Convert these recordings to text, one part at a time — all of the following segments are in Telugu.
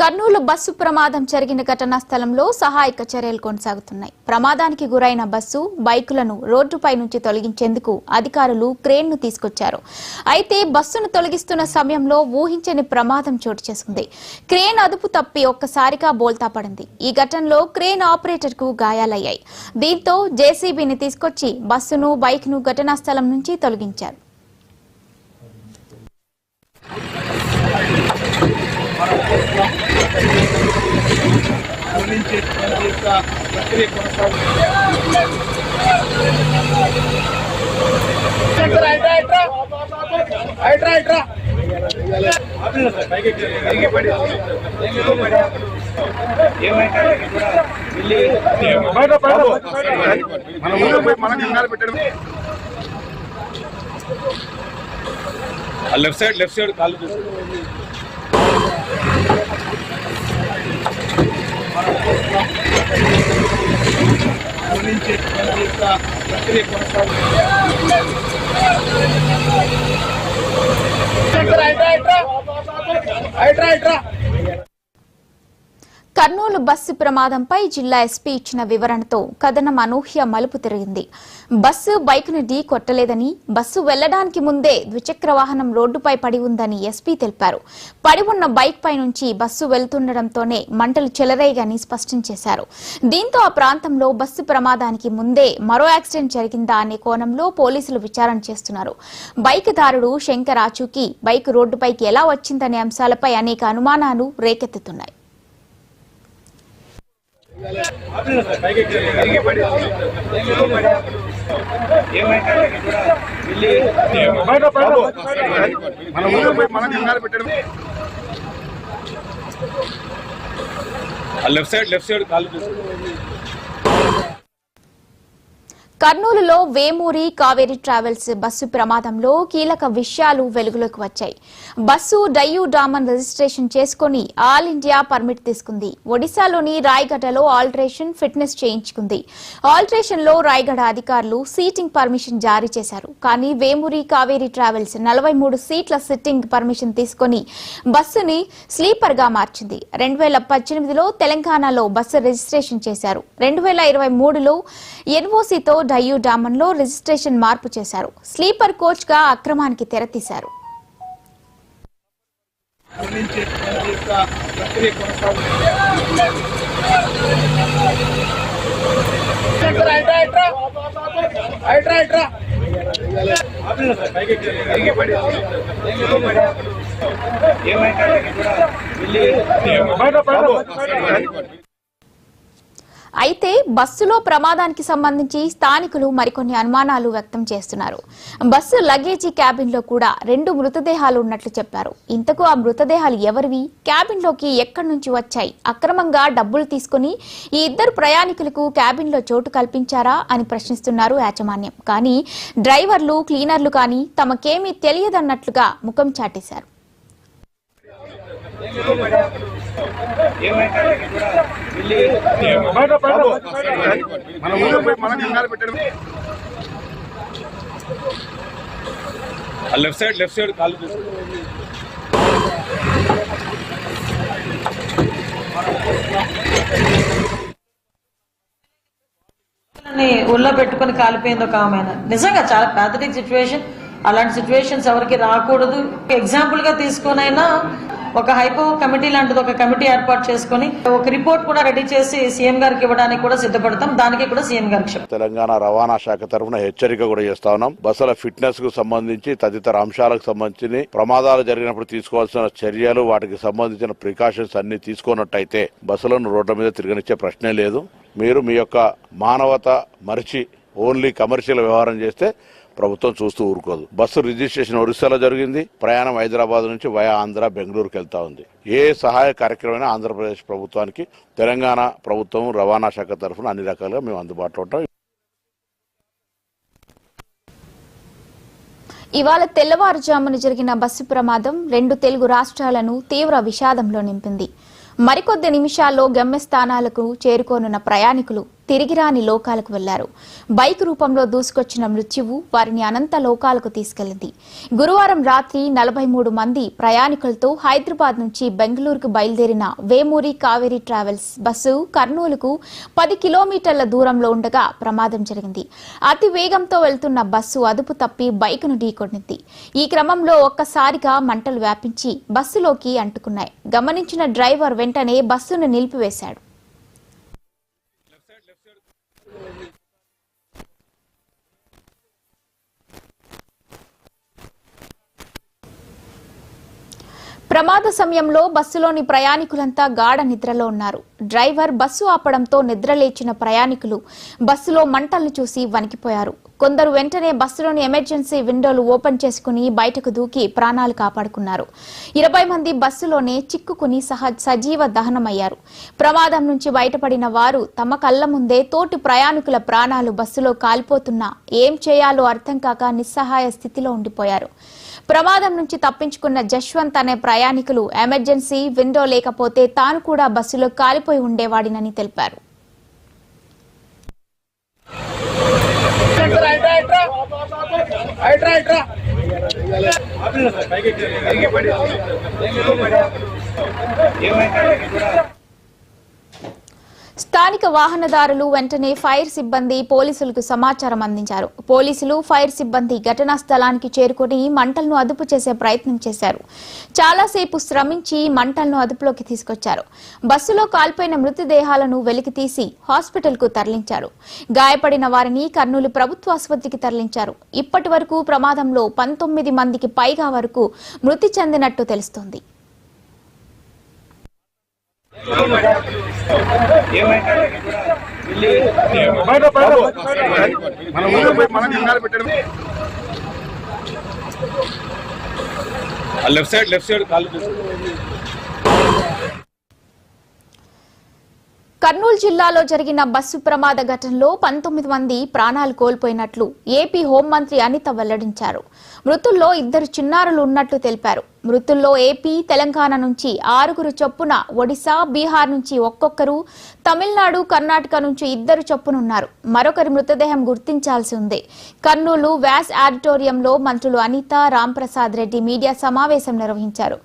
కర్నూలు బస్సు ప్రమాదం జరిగిన ఘటనా స్థలంలో సహాయక చర్యలు కొనసాగుతున్నాయి. ప్రమాదానికి గురైన బస్సు బైకులను రోడ్డుపై నుంచి తొలగించేందుకు అధికారులు క్రేన్ ను తీసుకొచ్చారు. అయితే బస్సును తొలగిస్తున్న సమయంలో ఊహించని ప్రమాదం చోటు చేసుకుంది. క్రేన్ అదుపు తప్పి ఒక్కసారిగా బోల్తా పడింది. ఈ ఘటనలో క్రేన్ ఆపరేటర్ కు గాయాలయ్యాయి. దీంతో జేసీబీని తీసుకొచ్చి బస్సును బైక్ ను ఘటనా స్థలం నుంచి తొలగించారు. లెఫ్ట్ సైడ్ కాలు కర్నూలు బస్సు ప్రమాదంపై జిల్లా ఎస్పీ ఇచ్చిన వివరణతో కథనం అనూహ్య మలుపు తిరిగింది. బస్సు బైక్ను ఢీ కొట్టలేదని, బస్సు వెళ్లడానికి ముందే ద్విచక్ర వాహనం రోడ్డుపై పడి ఉందని ఎస్పీ తెలిపారు. పడి ఉన్న బైక్ పై నుంచి బస్సు వెళ్తుండటంతోనే మంటలు చెలరేగాని స్పష్టం చేశారు. దీంతో ఆ ప్రాంతంలో బస్సు ప్రమాదానికి ముందే మరో యాక్సిడెంట్ జరిగిందా అనే కోణంలో పోలీసులు విచారణ చేస్తున్నారు. బైక్ దారుడు శంకర్ ఆచూకీ బైక్ రోడ్డుపైకి ఎలా వచ్చిందనే అంశాలపై అనేక అనుమానాలు రేకెత్తుతున్నాయి. లెఫ్ట్ సైడ్ కాలు కర్నూలులో వేమూరి కావేరీ ట్రావెల్స్ బస్సు ప్రమాదంలో కీలక విషయాలు వెలుగులోకి వచ్చాయి. బస్సు డయ్యూ డామన్ రిజిస్ట్రేషన్ చేసుకుని ఆల్ ఇండియా పర్మిట్ తీసుకుంది. ఒడిశాలోని రాయగడలో ఆల్టరేషన్ ఫిట్నెస్ చేయించుకుంది. ఆల్టరేషన్ లో రాయగడ అధికారులు సీటింగ్ పర్మిషన్ జారీ చేశారు. కానీ వేమూరి కావేరీ ట్రావెల్స్ 43 సీట్ల సిట్టింగ్ పర్మిషన్ తీసుకుని బస్సుని స్లీపర్ గా మార్చింది. 2018లో తెలంగాణలో బస్సు రిజిస్ట్రేషన్ చేశారు. 2023లో ఎన్ఓసీతో డయ్యూ డామన్ లో రిజిస్ట్రేషన్ మార్పు చేశారు. స్లీపర్ కోచ్ గా అక్రమానికి తెరతీశారు. అయితే బస్సులో ప్రమాదానికి సంబంధించి స్థానికులు మరికొన్ని అనుమానాలు వ్యక్తం చేస్తున్నారు. బస్సు లగేజీ క్యాబిన్ లో కూడా 2 మృతదేహాలు ఉన్నట్లు చెప్పారు. ఇంతకు ఆ మృతదేహాలు ఎవరివి, క్యాబిన్ లోకి ఎక్కడి నుంచి వచ్చాయి, అక్రమంగా డబ్బులు తీసుకుని ఈ ఇద్దరు ప్రయాణికులకు క్యాబిన్ లో చోటు కల్పించారా అని ప్రశ్నిస్తున్నారు యాజమాన్యం. కానీ డ్రైవర్లు క్లీనర్లు కానీ తమకేమీ తెలియదన్నట్లుగా ముఖం చాటేశారు. లెఫ్ట్ సైడ్ కాలు ఒళ్ళో పెట్టుకుని కాలిపోయింది ఒక ఆమె. నిజంగా చాలా ప్యాథటిక్ సిచ్యువేషన్. అలాంటి సిచ్యువేషన్స్ ఎవరికి రాకూడదు. ఎగ్జాంపుల్ గా తీసుకునైనా ఒక హైపో కమిటీ లాంటిది ఒక కమిటీ ఏర్పాటు చేసుకుని ఒక రిపోర్ట్ కూడా రెడీ చేసి సీఎం గారికి ఇవ్వడానికి కూడా సిద్ధపడతాం. దానికి కూడా సీఎం గారికి తెలంగాణ రవాణా శాఖ తరఫున హెచ్చరిక కూడా చేస్తా ఉన్నాం. బస్సుల ఫిట్నెస్ కు సంబంధించి తదితర అంశాలకు సంబంధించి ప్రమాదాలు జరిగినప్పుడు తీసుకోవాల్సిన చర్యలు, వాటికి సంబంధించిన ప్రికాషన్స్ అన్ని తీసుకున్నట్టయితే బస్సులను రోడ్ల మీద తిరగనిచ్చే ప్రశ్నే లేదు. మీరు మీ యొక్క మానవత మరిచి ఓన్లీ కమర్షియల్ వ్యవహారం చేస్తే ప్రభుత్వం చూస్తూ ఊరుకోదు. బస్సు రిజిస్ట్రేషన్ ఒరిస్సాలో జరిగింది. ప్రయాణం హైదరాబాద్ నుంచి వయా ఆంధ్ర బెంగళూరుకి వెళ్తా ఉంది. ఏ సహాయ కార్యక్రమమైనా ఆంధ్రప్రదేశ్ ప్రభుత్వానికి తెలంగాణ ప్రభుత్వం రవాణా శాఖ తరఫున అన్ని రకాలుగా మేము అందుబాటులో ఉంటాం. ఇవాళ తెల్లవారుజామున జరిగిన బస్సు ప్రమాదం 2 తెలుగు రాష్ట్రాలను తీవ్ర విషాదంలో నింపింది. మరికొద్ది నిమిషాల్లో గమ్యస్థానాలకు చేరుకోనున్న ప్రయాణికులు తిరిగి రాని లోకాలకు వెళ్లారు. బైక్ రూపంలో దూసుకొచ్చిన మృత్యువు వారిని అనంత లోకాలకు తీసుకెళ్లింది. గురువారం రాత్రి 43 మంది ప్రయాణికులతో హైదరాబాద్ నుంచి బెంగళూరుకు బయలుదేరిన వేమూరి కావేరీ ట్రావెల్స్ బస్సు కర్నూలుకు 10 కిలోమీటర్ల దూరంలో ఉండగా ప్రమాదం జరిగింది. అతి వేగంతో వెళ్తున్న బస్సు అదుపు తప్పి బైకును ఢీకొట్టింది. ఈ క్రమంలో ఒక్కసారిగా మంటలు వ్యాపించి బస్సులోకి అంటుకున్నాయి. గమనించిన డ్రైవర్ వెంటనే బస్సును నిలిపివేశాడు. ప్రమాద సమయంలో బస్సులోని ప్రయాణికులంతా గాఢ నిద్రలో ఉన్నారు. డ్రైవర్ బస్సు ఆపడంతో నిద్రలేచిన ప్రయాణికులు బస్సులో మంటలను చూసి వణికిపోయారు. కొందరు వెంటనే బస్సులోని ఎమర్జెన్సీ విండోలు ఓపెన్ చేసుకుని బయటకు దూకి ప్రాణాలు కాపాడుకున్నారు. 20 మంది బస్సులోనే చిక్కుకుని సజీవ దహనమయ్యారు. ప్రమాదం నుంచి బయటపడిన వారు తమ కళ్ల ముందే తోటి ప్రయాణికుల ప్రాణాలు బస్సులో కాలిపోతున్నా ఏం చేయాలో అర్థం కాక నిస్సహాయ స్థితిలో ఉండిపోయారు. ప్రమాదం నుంచి తప్పించుకున్న జశ్వంత్ అనే ప్రయాణికులు ఎమర్జెన్సీ విండో లేకపోతే తాను కూడా బస్సులో కాలిపోయి ఉండేవాడినని తెలిపారు. స్థానిక వాహనదారులు వెంటనే ఫైర్ సిబ్బంది పోలీసులకు సమాచారం అందించారు. పోలీసులు ఫైర్ సిబ్బంది ఘటనా స్థలానికి చేరుకుని మంటలను అదుపు చేసే ప్రయత్నం చేశారు. చాలాసేపు శ్రమించి మంటలను అదుపులోకి తీసుకొచ్చారు. బస్సులో కాల్పోయిన మృతదేహాలను వెలికితీసి హాస్పిటల్కు తరలించారు. గాయపడిన వారిని కర్నూలు ప్రభుత్వ ఆసుపత్రికి తరలించారు. ఇప్పటి వరకు ప్రమాదంలో 19 మందికి పైగా వరకు మృతి చెందినట్టు తెలుస్తోంది. లెఫ్ట్ సైడ్ కాలు కర్నూలు జిల్లాలో జరిగిన బస్సు ప్రమాద ఘటనలో 19 మంది ప్రాణాలు కోల్పోయినట్లు ఏపీ హోంమంత్రి అనిత వెల్లడించారు. మృతుల్లో 2 చిన్నారులు ఉన్నట్లు తెలిపారు. మృతుల్లో ఏపీ, తెలంగాణ నుంచి 6 చొప్పున, ఒడిశా, బీహార్ నుంచి ఒక్కొక్కరు, తమిళనాడు, కర్ణాటక నుంచి 2 చొప్పునున్నారు. మరొకరి మృతదేహం గుర్తించాల్సి ఉంది. కర్నూలు వ్యాస్ ఆడిటోరియంలో మంత్రులు అనిత, రాంప్రసాద్ రెడ్డి మీడియా సమావేశం నిర్వహించారు.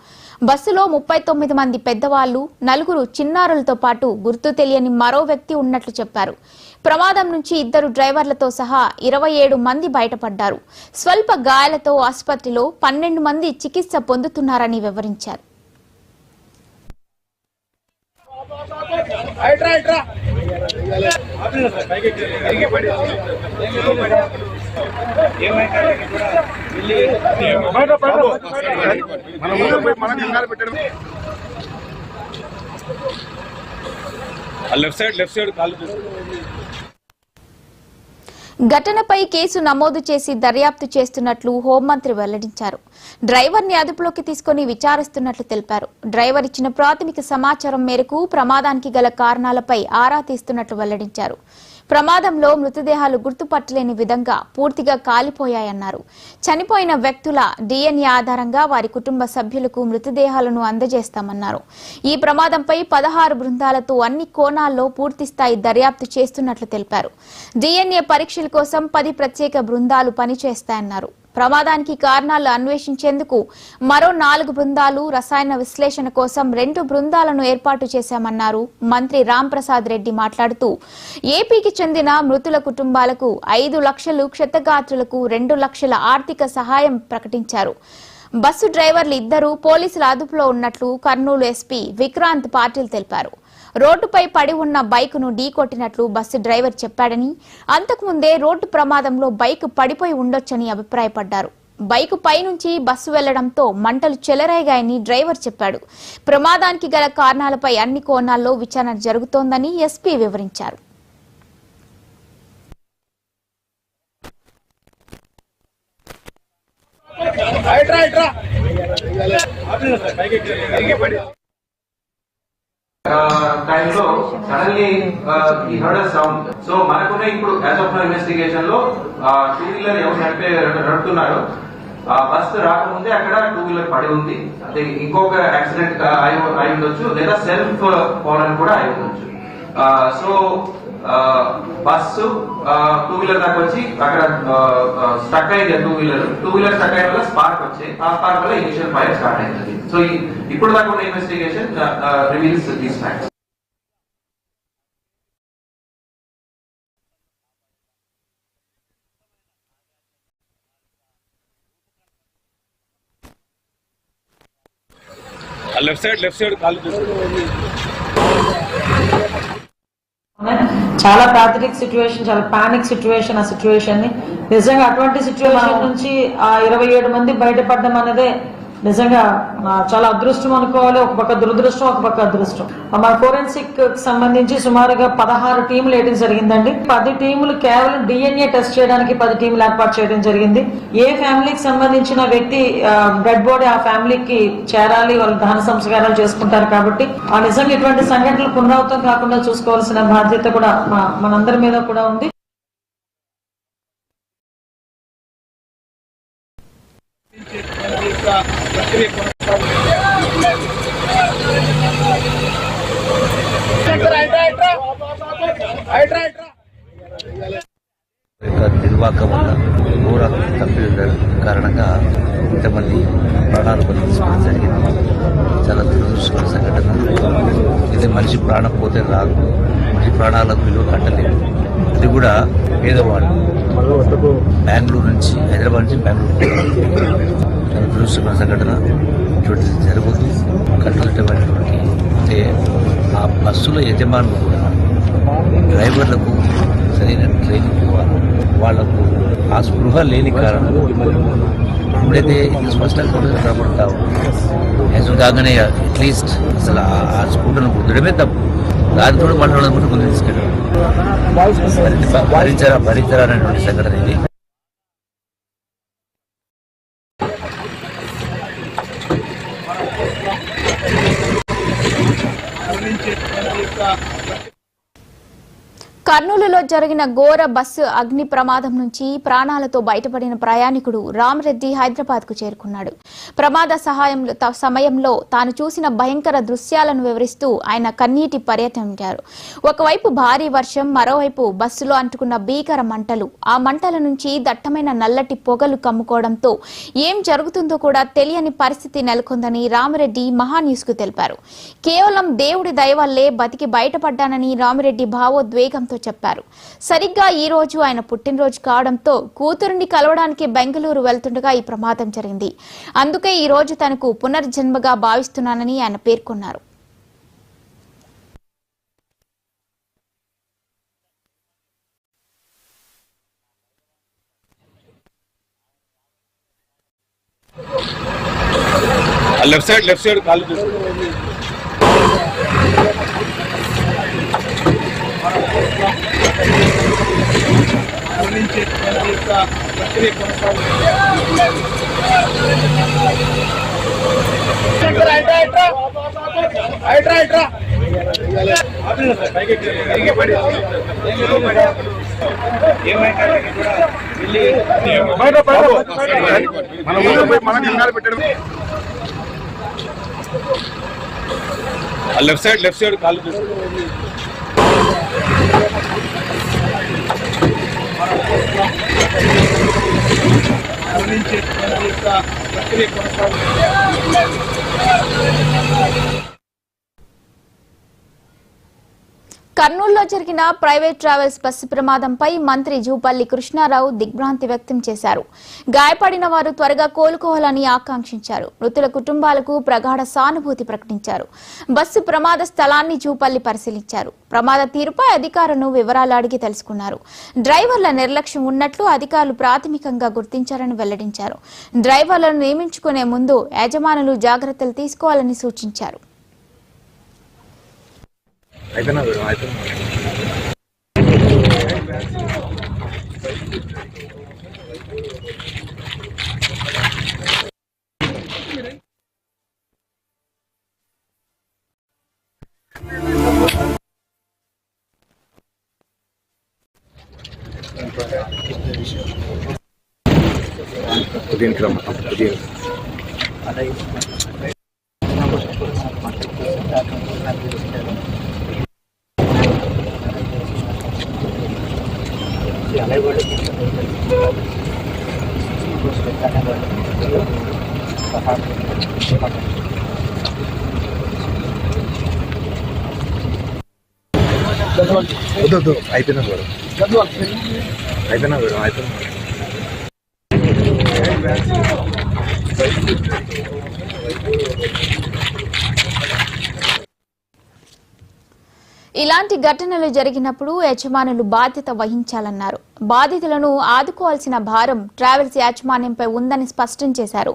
బస్సులో 39 మంది పెద్దవాళ్లు, 4 చిన్నారులతో పాటు గుర్తు తెలియని మరో వ్యక్తి ఉన్నట్లు చెప్పారు. ప్రమాదం నుంచి 2 డ్రైవర్లతో సహా 27 మంది బయటపడ్డారు. స్వల్ప గాయాలతో ఆసుపత్రిలో 12 మంది చికిత్స పొందుతున్నారని వివరించారు. లెఫ్ట్ సైడ్ కాలు ఘటనపై కేసు నమోదు చేసి దర్యాప్తు చేస్తున్నట్లు హోంమంత్రి వెల్లడించారు. డ్రైవర్ని అదుపులోకి తీసుకుని విచారిస్తున్నట్లు తెలిపారు. డ్రైవర్ ఇచ్చిన ప్రాథమిక సమాచారం మేరకు ప్రమాదానికి గల కారణాలపై ఆరా తీస్తున్నట్లు వెల్లడించారు. ప్రమాదంలో మృతదేహాలు గుర్తుపట్టలేని విధంగా పూర్తిగా కాలిపోయాయన్నారు. చనిపోయిన వ్యక్తుల DNA ఆధారంగా వారి కుటుంబ సభ్యులకు మృతదేహాలను అందజేస్తామన్నారు. ఈ ప్రమాదంపై 16 బృందాలతో అన్ని కోణాల్లో పూర్తిస్థాయి దర్యాప్తు చేస్తున్నట్లు తెలిపారు. DNA పరీక్షల కోసం 10 ప్రత్యేక బృందాలు పనిచేస్తాయన్నారు. ప్రమాదానికి కారణాలు అన్వేషించేందుకు మరో 4 బృందాలు, రసాయన విశ్లేషణ కోసం 2 బృందాలను ఏర్పాటు చేశామన్నారు. మంత్రి రాంప్రసాద్ రెడ్డి మాట్లాడుతూ ఏపీకి చెందిన మృతుల కుటుంబాలకు 5 లక్షలు, క్షతగాత్రులకు 2 లక్షల ఆర్థిక సహాయం ప్రకటించారు. బస్సు డ్రైవర్లు 2 పోలీసుల అదుపులో ఉన్నట్లు కర్నూలు ఎస్పీ విక్రాంత్ పాటిల్ తెలిపారు. రోడ్డుపై పడి ఉన్న బైకును ఢీకొట్టినట్లు బస్సు డ్రైవర్ చెప్పాడని, అంతకుముందే రోడ్డు ప్రమాదంలో బైక్ పడిపోయి ఉండొచ్చని అభిప్రాయపడ్డారు. బైకు పైనుంచి బస్సు వెళ్లడంతో మంటలు చెలరేగాయని డ్రైవర్ చెప్పాడు. ప్రమాదానికి గల కారణాలపై అన్ని కోణాల్లో విచారణ జరుగుతోందని ఎస్పీ వివరించారు. టైంలో సడన్లీ ఈ హర్డ్ సౌండ్. సో మనకున్న ఇప్పుడు యాజ్ ఆఫ్ నో ఇన్వెస్టిగేషన్ లో 2 వీలర్ ఎవరు నడుపుతున్నారు, బస్ రాకముందే అక్కడ 2 వీలర్ పడి ఉంది. అదే ఇంకొక యాక్సిడెంట్ అయి ఉండొచ్చు, లేదా సెల్ఫ్ ఫాలన్ కూడా అయి ఉండొచ్చు. సో బస్సు 2-వీలర్ దాకా వచ్చి అక్కడ స్టక్ అయింది. 2-వీలర్ స్టక్ అయిన వల్ల స్పార్క్ వచ్చి ఆ స్పార్క్ వల్ల ఇనిషియల్ ఫైర్ స్టార్ట్ అయింది. సో ఇప్పుడు దాకా ఉన్న investigation reveals these facts. Left side కాలు చాలా ప్యాథటిక్ సిచ్యువేషన్, చాలా పానిక్ సిచ్యువేషన్. ఆ సిచ్యువేషన్ ని నిజంగా అటువంటి సిచ్యువేషన్ నుంచి ఆ 27 మంది బయటపడడం అనేదే నిజంగా చాలా అదృష్టం అనుకోవాలి. ఒక పక్క దురదృష్టం, ఒక పక్క అదృష్టం. మన ఫోరెన్సిక్ సంబంధించి సుమారుగా 16 టీములు వేయడం జరిగిందండి. 10 టీములు కేవలం DNA టెస్ట్ చేయడానికి 10 టీములు ఏర్పాటు చేయడం జరిగింది. ఏ ఫ్యామిలీకి సంబంధించిన వ్యక్తి డెడ్ బాడీ ఆ ఫ్యామిలీకి చేరాలి, వాళ్ళు దహన సంస్కారాలు చేసుకుంటారు. కాబట్టి ఆ నిజంగా ఇటువంటి సంఘటనలు పునరావృతం కాకుండా చూసుకోవాల్సిన బాధ్యత కూడా మనందరి మీద కూడా ఉంది. నిర్వాహకం వల్ల ఘోర తప్పిద కారణంగా ఇంతమంది ప్రాణాలు బలించుకోవడం జరిగింది. చాలా దురదృష్టకర సంఘటన. ఇది మనిషి ప్రాణం పోతే రాదు, మనిషి ప్రాణాలకు విలువ కట్టలేదు. అది కూడా పేదవాళ్ళు బెంగళూరు నుంచి, హైదరాబాద్ నుంచి బెంగళూరు. చాలా దురదృష్టకర సంఘటన. ఇటువంటిది జరుగుతూ కట్టలటమైనటువంటి అంటే ఆ బస్సుల యజమానులు కూడా డ్రైవర్లకు సరైన ట్రైనింగ్ ఇవ్వాలి. వాళ్లకు ఆ స్పృహ లేని కారణం ఇప్పుడైతే స్పష్టంగా కనబడతా ఉంది. కాగానే అట్లీస్ట్ అసలు ఆ స్కూటర్ను కుదరమే తప్పు, దాని కూడా మాట్లాడడం కూడా ముందు తీసుకెళ్ళారు. భరించరా అనేటువంటి సంఘటన ఇది. కర్నూలులో జరిగిన ఘోర బస్సు అగ్ని ప్రమాదం నుంచి ప్రాణాలతో బయటపడిన ప్రయాణికుడు రామరెడ్డి హైదరాబాద్ కు చేరుకున్నాడు. ప్రమాద సమయంలో తాను చూసిన భయంకర దృశ్యాలను వివరిస్తూ ఆయన కన్నీటి పర్యటించారు. ఒకవైపు భారీ వర్షం, మరోవైపు బస్సులో అంటుకున్న భీకర మంటలు. ఆ మంటల నుంచి దట్టమైన నల్లటి పొగలు కమ్ముకోవడంతో ఏం జరుగుతుందో కూడా తెలియని పరిస్థితి నెలకొందని రామరెడ్డి మహాన్యూస్ కు తెలిపారు. కేవలం దేవుడి దయ వల్లే బతికి బయటపడ్డానని రామరెడ్డి భావోద్వేగంతో చెప్పారు. సరిగ్గా ఈ రోజు ఆయన పుట్టినరోజు కావడంతో కూతురుని కలవడానికి బెంగళూరు వెళ్తుండగా ఈ ప్రమాదం జరిగింది. అందుకే ఈ రోజు తనకు పునర్జన్మగా భావిస్తున్నానని ఆయన పేర్కొన్నారు. లెఫ్ట్ సైడ్ కాలు లెఫ్ట్ సైడ్ కాలు కర్నూలులో జరిగిన ప్రైవేట్ ట్రావెల్స్ బస్సు ప్రమాదంపై మంత్రి జూపల్లి కృష్ణారావు దిగ్భ్రాంతి వ్యక్తం చేశారు. గాయపడిన వారు త్వరగా కోలుకోవాలని ఆకాంక్షించారు. మృతుల కుటుంబాలకు ప్రగాఢ సానుభూతి ప్రకటించారు. బస్సు ప్రమాద స్థలాన్ని జూపల్లి పరిశీలించారు. ప్రమాద తీరుపై అధికారులను వివరాలు అడిగి తెలుసుకున్నారు. డ్రైవర్ల నిర్లక్ష్యం ఉన్నట్లు అధికారులు ప్రాథమికంగా గుర్తించారని వెల్లడించారు. డ్రైవర్లను నియమించుకునే ముందు యజమానులు జాగ్రత్తలు తీసుకోవాలని సూచించారు. అయిపోయినా మేడం అయిపోయినా మేడం అయిపోయినా. ఇలాంటి ఘటనలు జరిగినప్పుడు యజమానులు బాధ్యత వహించాలన్నారు. బాధితులను ఆదుకోవాల్సిన భారం ట్రావెల్స్ యాజమాన్యంపై ఉందని స్పష్టం చేశారు.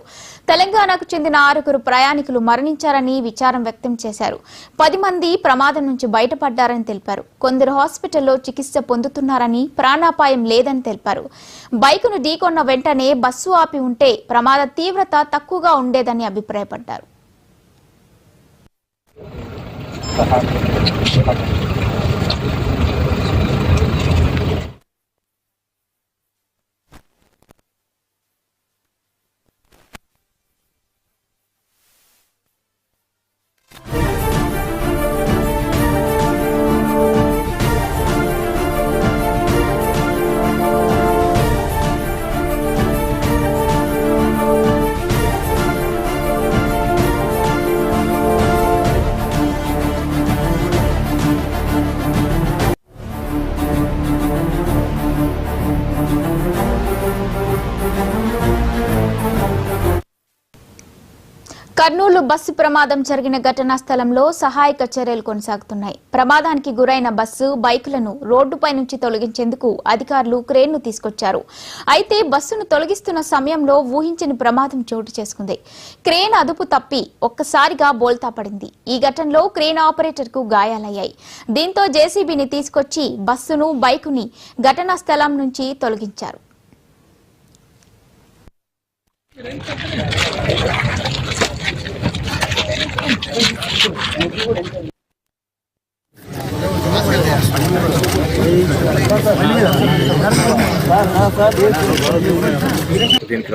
తెలంగాణకు చెందిన 6 ప్రయాణికులు మరణించారని విచారం వ్యక్తం చేశారు. 10 మంది ప్రమాదం నుంచి బయటపడ్డారని తెలిపారు. కొందరు హాస్పిటల్లో చికిత్స పొందుతున్నారని, ప్రాణాపాయం లేదని తెలిపారు. బైకును ఢీకొన్న వెంటనే బస్సు ఆపి ఉంటే ప్రమాద తీవ్రత తక్కువగా ఉండేదని అభిప్రాయపడ్డారు. కర్నూలు బస్సు ప్రమాదం జరిగిన ఘటనా స్థలంలో సహాయక చర్యలు కొనసాగుతున్నాయి. ప్రమాదానికి గురైన బస్సు, బైకులను రోడ్డుపై నుంచి తొలగించేందుకు అధికారులు క్రేన్ను తీసుకొచ్చారు. అయితే బస్సును తొలగిస్తున్న సమయంలో ఊహించని ప్రమాదం చోటు చేసుకుంది. క్రేన్ అదుపు తప్పి ఒక్కసారిగా బోల్తా పడింది. ఈ ఘటనలో క్రేన్ ఆపరేటర్కు గాయాలయ్యాయి. దీంతో జేసీబీని తీసుకొచ్చి బస్సును, బైకుని ఘటనా స్థలం నుంచి తొలగించారు. దీనికి